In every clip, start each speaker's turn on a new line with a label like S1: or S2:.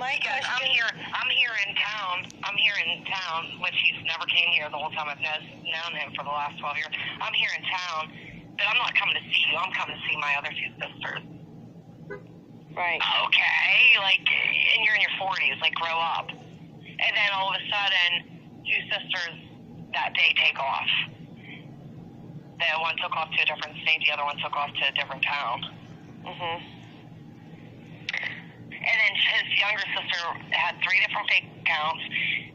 S1: my question... I'm here in town, which he's never came here the whole time I've known him for the last 12 years. I'm here in town, but I'm not coming to see you. I'm coming to see my other two sisters.
S2: Right.
S1: Okay, like, and you're in your 40s, like, grow up. And then all of a sudden, two sisters that day take off. The one took off to a different state, the other one took off to a different town.
S2: Mm-hmm.
S1: And then his younger sister had 3 different fake accounts,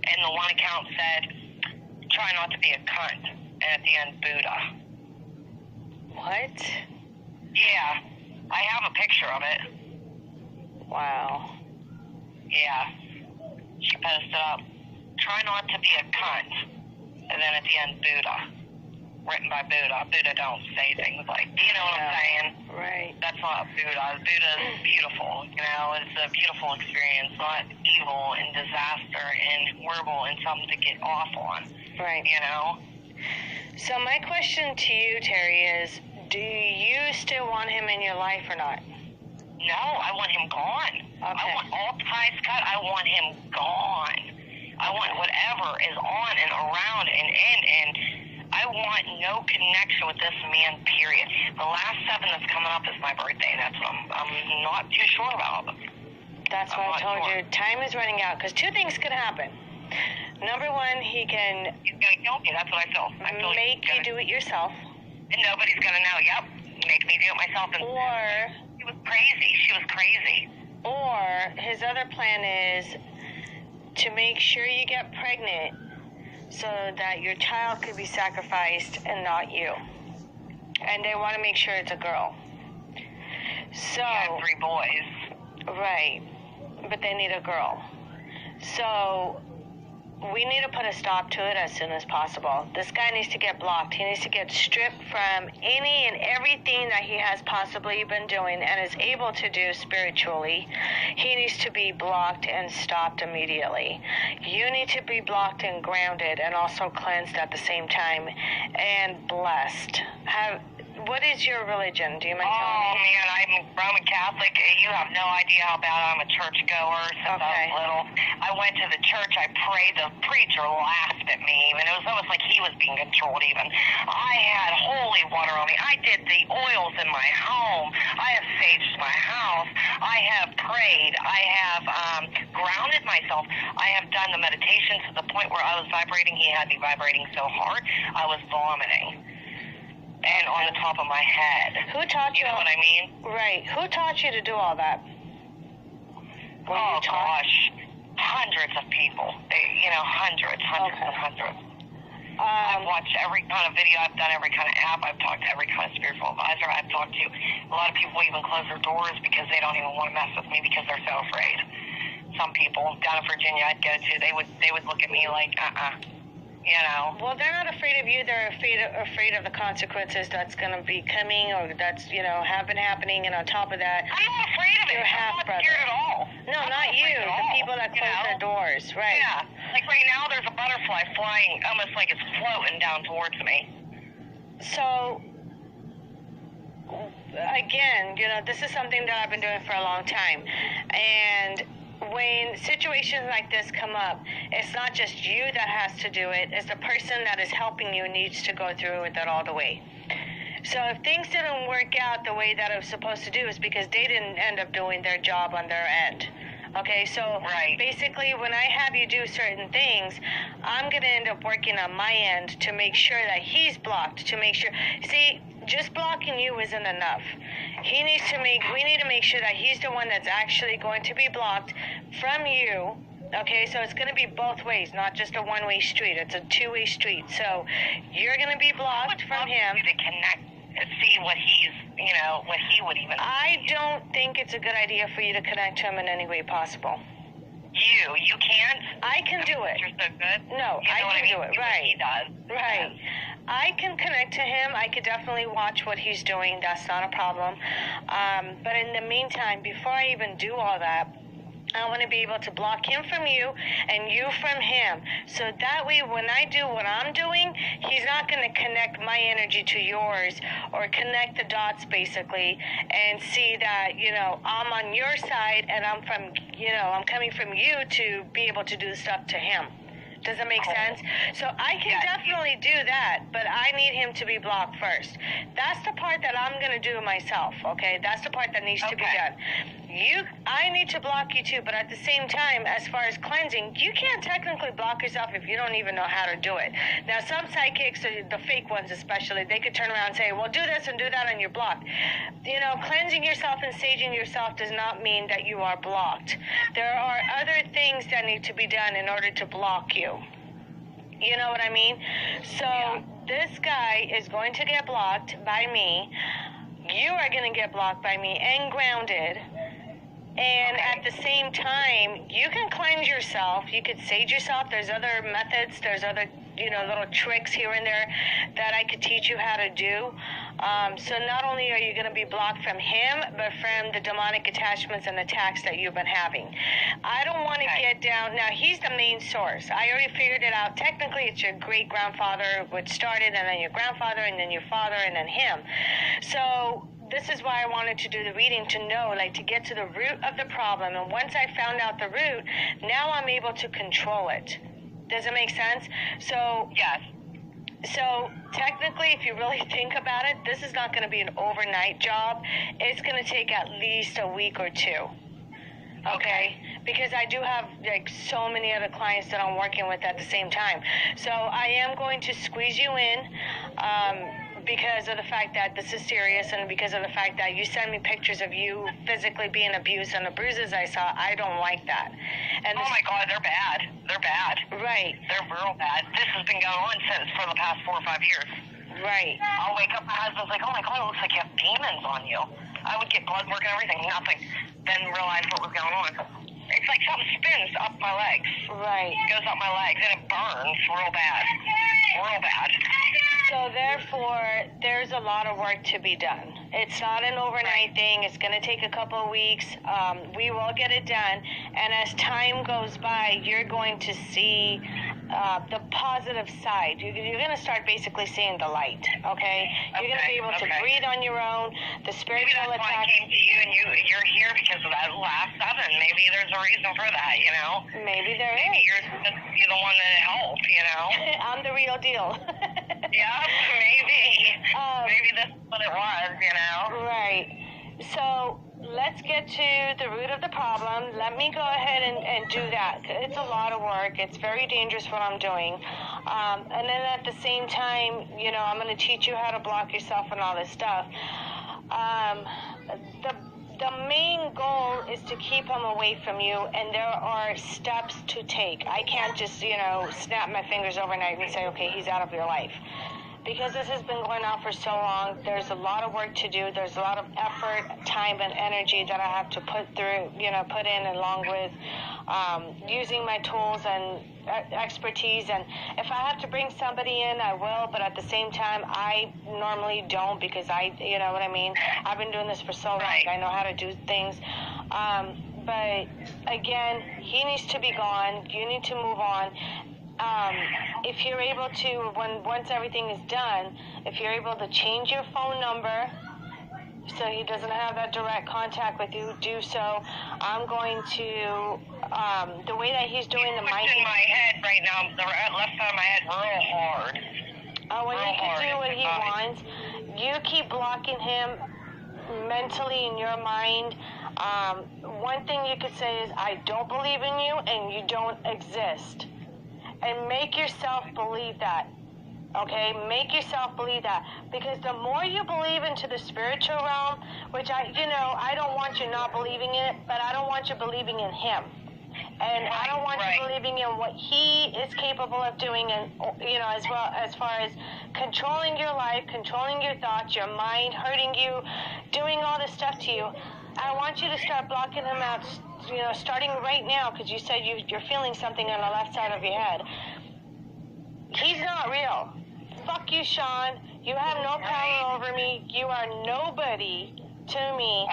S1: and the one account said, try not to be a cunt, and at the end, Buddha.
S2: What?
S1: Yeah, I have a picture of it.
S2: Wow.
S1: Yeah. She posted up, try not to be a cunt, and then at the end, Buddha. Written by Buddha. Buddha don't say things like, you know what I'm saying?
S2: Right.
S1: That's not Buddha. Buddha is beautiful, you know, it's a beautiful experience, not evil and disaster and horrible and something to get off on.
S2: Right.
S1: You know?
S2: So my question to you, Teri, is do you still want him in your life or not?
S1: No, I want him gone.
S2: Okay.
S1: I want all ties cut. I want him gone. I want whatever is on and around and in, and I want no connection with this man, period. The last 7 that's coming up is my birthday, and that's what I'm not too sure about.
S2: That's why I told you, time is running out, because 2 things could happen. Number 1, he's going
S1: to kill me, that's what I feel.
S2: Make you do it yourself.
S1: And nobody's going to know, yep, make me do it myself. And
S2: or...
S1: She was crazy,
S2: Or his other plan is to make sure you get pregnant so that your child could be sacrificed and not you. And they want to make sure it's a girl. So...
S1: I have 3 boys.
S2: Right. But they need a girl. So... we need to put a stop to it as soon as possible. This guy needs to get blocked. He needs to get stripped from any and everything that he has possibly been doing and is able to do spiritually. He needs to be blocked and stopped immediately. You need to be blocked and grounded and also cleansed at the same time and blessed. What is your religion? Do you mind telling me?
S1: Oh, man, I'm Roman Catholic. You have no idea how bad I'm a churchgoer since I was little. I went to the church. I prayed. The preacher laughed at me, and it was almost like he was being controlled even. I had holy water on me. I did the oils in my home. I have saged my house. I have prayed. I have grounded myself. I have done the meditation to the point where I was vibrating. He had me vibrating so hard, I was vomiting. And on the top of my head.
S2: Who taught you?
S1: You know what I mean?
S2: Right. Who taught you to do all that?
S1: Oh, gosh. Hundreds of people. Hundreds and hundreds. I've watched every kind of video. I've done every kind of app. I've talked to every kind of spiritual advisor. I've talked to a lot of people even close their doors because they don't even want to mess with me because they're so afraid. Some people down in Virginia I'd go to, they would look at me like, you know.
S2: Well, they're not afraid of you. They're afraid of the consequences that's going to be coming or that's, have been happening. And on top of that,
S1: I'm not afraid of it. I'm not scared at all.
S2: No, not you. The people that close their doors. Right.
S1: Yeah. Like right now, there's a butterfly flying almost like it's floating down towards me.
S2: So, again, this is something that I've been doing for a long time. And when situations like this come up, it's not just you that has to do it, it's the person that is helping you needs to go through with it all the way. So if things didn't work out the way that it was supposed to do, it's because they didn't end up doing their job on their end. Okay, so basically when I have you do certain things, I'm going to end up working on my end to make sure that he's blocked, to make sure, see, just blocking you isn't enough. We need to make sure that he's the one that's actually going to be blocked from you. Okay, so it's going to be both ways, not just a one-way street. It's a two-way street. So you're going to be blocked from him.
S1: To connect, see what he's, what he would even.
S2: I don't think it's a good idea for you to connect to him in any way possible.
S1: You can't?
S2: I can do it.
S1: You're so good?
S2: No, I can do it. Right.
S1: He does.
S2: Right. I can connect to him. I could definitely watch what he's doing. That's not a problem. But in the meantime, before I even do all that, I want to be able to block him from you and you from him. So that way, when I do what I'm doing, he's not going to connect my energy to yours or connect the dots basically and see that, you know, I'm on your side and I'm coming from you to be able to do the stuff to him. Does that make sense? So I can definitely do that, but I need him to be blocked first. That's the part that I'm going to do myself, okay? That's the part that needs to be done. I need to block you too, but at the same time, as far as cleansing, you can't technically block yourself if you don't even know how to do it. Now, some psychics, the fake ones especially, they could turn around and say, well, do this and do that and you're blocked. You know, cleansing yourself and saging yourself does not mean that you are blocked. There are other things that need to be done in order to block you. You know what I mean? So this guy is going to get blocked by me. You are going to get blocked by me and grounded. And at the same time, you can cleanse yourself. You could sage yourself. There's other methods. There's other, you know, little tricks here and there that I could teach you how to do. So not only are you going to be blocked from him, but from the demonic attachments and attacks that you've been having. I don't want to get down. Now, he's the main source. I already figured it out. Technically, it's your great-grandfather which started, and then your grandfather, and then your father, and then him. So this is why I wanted to do the reading, to know, like, to get to the root of the problem. And once I found out the root, now I'm able to control it. Does it make sense? So,
S1: yes.
S2: So technically, if you really think about it, this is not going to be an overnight job. It's going to take at least a week or two. Okay? Because I do have, like, so many other clients that I'm working with at the same time. So I am going to squeeze you in, because of the fact that this is serious, and because of the fact that you send me pictures of you physically being abused and the bruises I saw. I don't like that. And
S1: oh my God, they're bad. They're bad.
S2: Right.
S1: They're real bad. This has been going on for the past 4 or 5 years.
S2: Right.
S1: I'll wake up, my husband's like, oh my God, it looks like you have demons on you. I would get blood work and everything, nothing. Then realize what was going on. It's like something spins up my legs.
S2: Right.
S1: It goes up my legs and it burns real bad. Real bad.
S2: So therefore, there's a lot of work to be done. It's not an overnight thing. It's going to take a couple of weeks. We will get it done. And as time goes by, you're going to see the positive side. You're going to start basically seeing the light, okay? You're going to be able to breathe on your own. The spiritual
S1: maybe that's
S2: attack.
S1: why I came to you, and you're here because of that last 7. Maybe there's a reason for that, you know?
S2: Maybe there
S1: maybe
S2: is.
S1: You're the one that helped, you know?
S2: I'm the real deal.
S1: Yeah, maybe. Maybe that's what it was, you know?
S2: Right. So let's get to the root of the problem. Let me go ahead and do that. It's a lot of work. It's very dangerous what I'm doing. And then at the same time, you know, I'm going to teach you how to block yourself and all this stuff. The main goal is to keep him away from you, and there are steps to take. I can't just, you know, snap my fingers overnight and say, okay, he's out of your life. Because this has been going on for so long, there's a lot of work to do. There's a lot of effort, time, and energy that I have to put in along with using my tools and expertise. And if I have to bring somebody in, I will. But at the same time, I normally don't, because you know what I mean? I've been doing this for so long. I know how to do things. But again, he needs to be gone. You need to move on. If you're able to, once everything is done, if you're able to change your phone number so he doesn't have that direct contact with you, do so. I'm going to, the way that he's doing the mic.
S1: In my head right now, the left side of my head real hard.
S2: Well, you can do what he wants. You keep blocking him mentally in your mind. One thing you could say is, I don't believe in you and you don't exist. And make yourself believe that, okay? Make yourself believe that. Because the more you believe into the spiritual realm, which I don't want you not believing in it, but I don't want you believing in him. And I don't want you believing in what he is capable of doing, and, you know, as well as far as controlling your life, controlling your thoughts, your mind, hurting you, doing all this stuff to you. I want you to start blocking him out, you know, starting right now, because you said you're feeling something on the left side of your head. He's not real. Fuck you, Sean. You have no power over me. You are nobody. to me.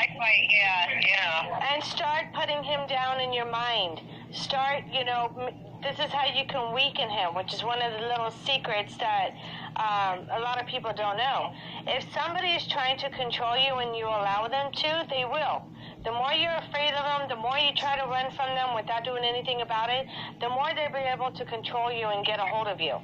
S1: Yeah.
S2: And start putting him down in your mind. Start, this is how you can weaken him, which is one of the little secrets that a lot of people don't know. If somebody is trying to control you and you allow them to, they will. The more you're afraid of them, the more you try to run from them without doing anything about it, the more they'll be able to control you and get a hold of you.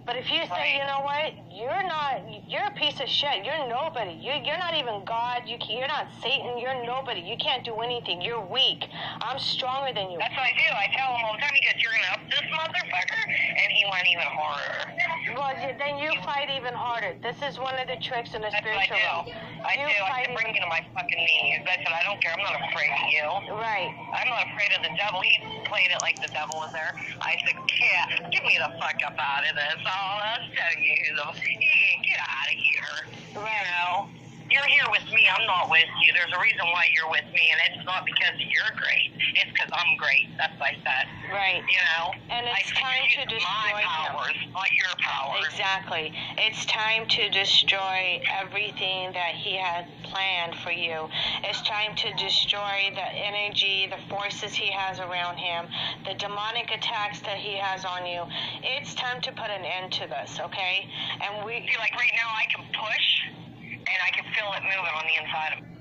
S2: But if you say, you know what, you're a piece of shit, you're nobody, you're not even God, you're not Satan, you're nobody, you can't do anything, you're weak, I'm stronger than you.
S1: That's what I do. I tell him all the time, he goes, you're going to up this motherfucker? And he went even harder.
S2: Well, then you fight even harder. This is one of the tricks in the spiritual realm.
S1: I do. I can bring you to my fucking knees. I said, I don't care. I'm not afraid of you.
S2: Right.
S1: I'm not afraid of the devil. He played it like the devil was there. I said, yeah, get me the fuck up out of this. I'll tell you who get out of here.
S2: Right.
S1: You know? You're here with me. I'm not with you. There's a reason why you're with me, and it's not because you're great. It's because I'm great. That's what I said.
S2: Right.
S1: You know?
S2: And it's time to destroy
S1: my powers, not your powers.
S2: Exactly. It's time to destroy everything that he had planned for you. It's time to destroy the energy, the forces he has around him, the demonic attacks that he has on you. It's time to put an end to this, okay? And
S1: See, like right now, I can push, and I can feel it moving on the inside of me.